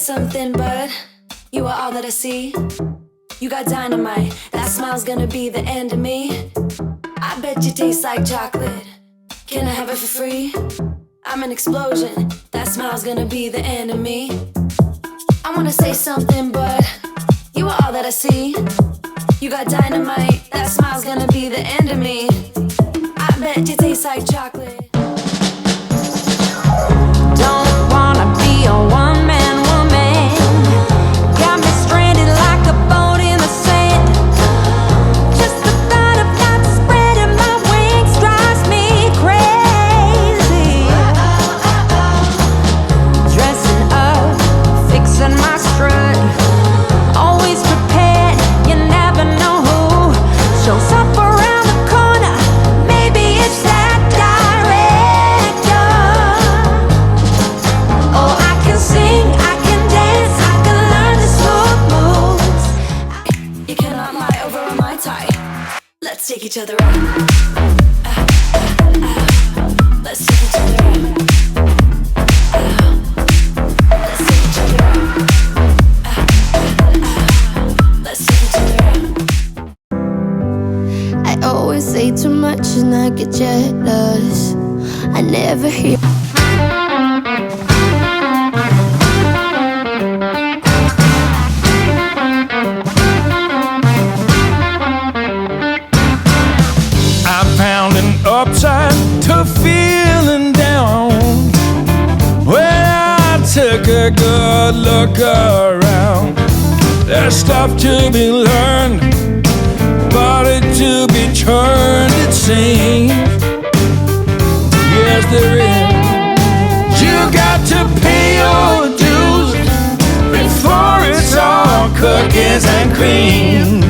something, but you are all that I see. You got dynamite, that smile's gonna be the end of me. I bet you taste like chocolate. Can I have it for free? I'm an explosion, that smile's gonna be the end of me. I wanna say something, but you are all that I see. You got dynamite, that smile's gonna be the end of me. I bet you taste like chocolate. Don't wanna be a one-man woman. Got me stranded like a boat in the sand. Just the thought of not spreading my wings drives me crazy. Dressing up, fixing my strut, always prepared, you never know who shows up around the corner. Maybe it's that director. Oh, I can sing, I can dance, I can learn the smooth moves. You cannot lie over on my tie. Let's take each other out. Let's take each other out. Let's take each other out. Let's take each other out. I always say too much and I get jealous. I never hear. I found an upside to feeling down when I took a good look around. There's stuff to be learned, body to be turned, it seems. Yes, there is. You got to pay your dues before it's all cookies and cream.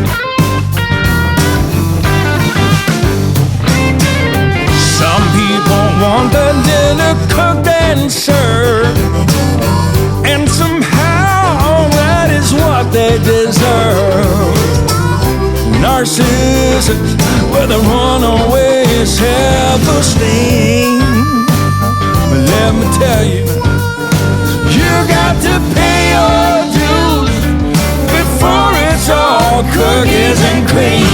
Some people want the dinner cooked and served, and somehow that is what they deserve. Narcissists with a runaway self-esteem. But let me tell you, you got to pay your dues before it's all cookies and cream.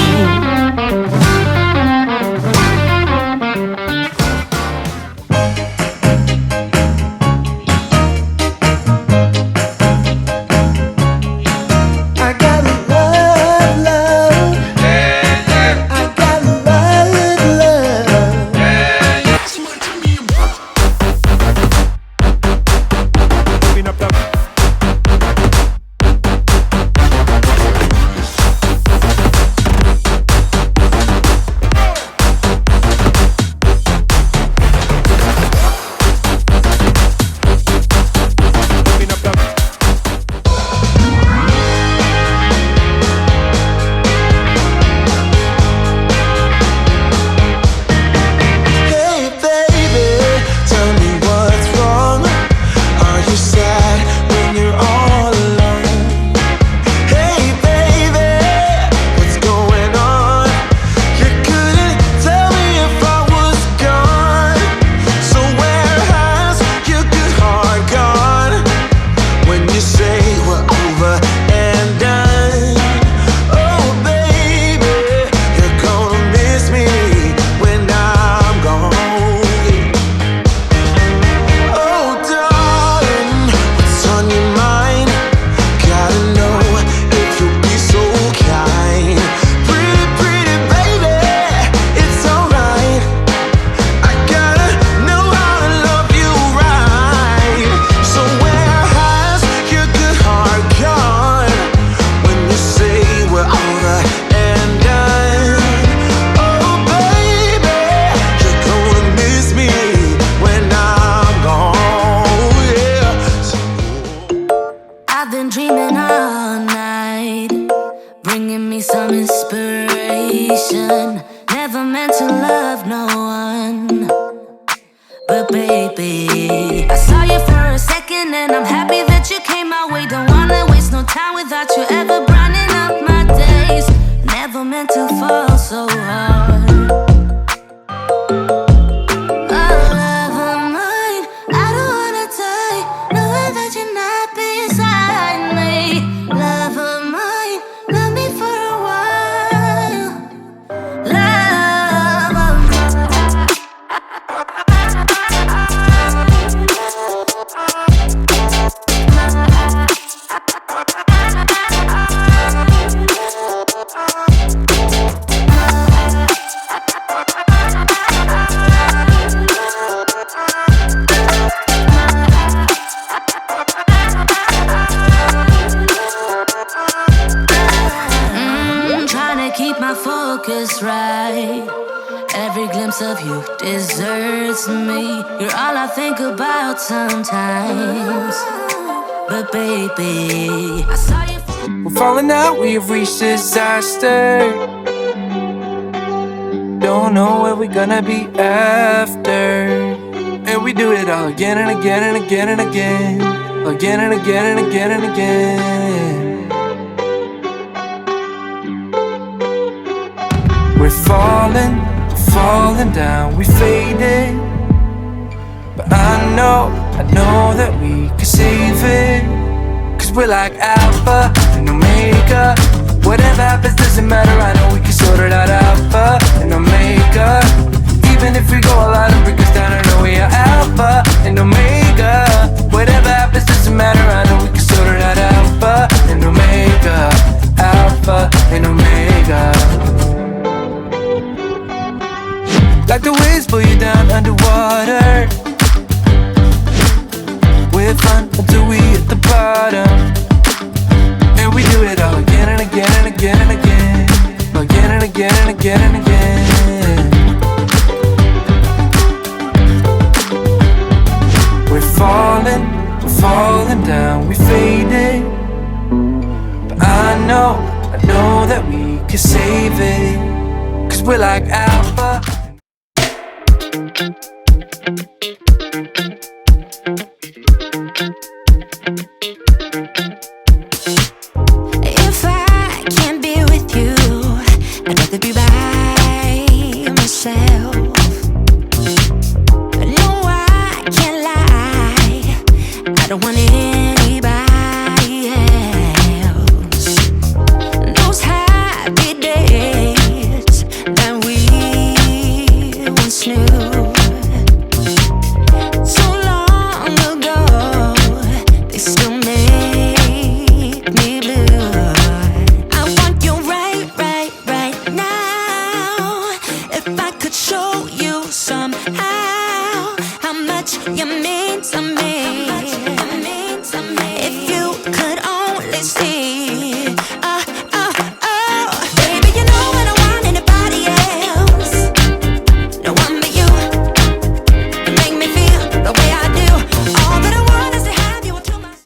glimpse of you deserts me. You're all I think about sometimes. But baby, I saw you. We're falling out, we have reached disaster. Don't know where we're gonna be after. And we do it all again and again and again and again. Again and again and again and again. We're falling, falling down, we faded. But I know that we can save it. Cause we're like Alpha and Omega. Whatever happens doesn't matter, I know we can sort it out. Alpha and Omega. Even if we go all out and break us down, I know we are Alpha and Omega. Whatever happens doesn't matter, I know we can sort it out. Alpha and Omega. Alpha and Omega. Like the waves pull you down underwater. We're fun until we hit the bottom. And we do it all again and again and again and again. Again and again and again and again. We're falling down, we faded. But I know that we can save it. Cause we're like Alpha.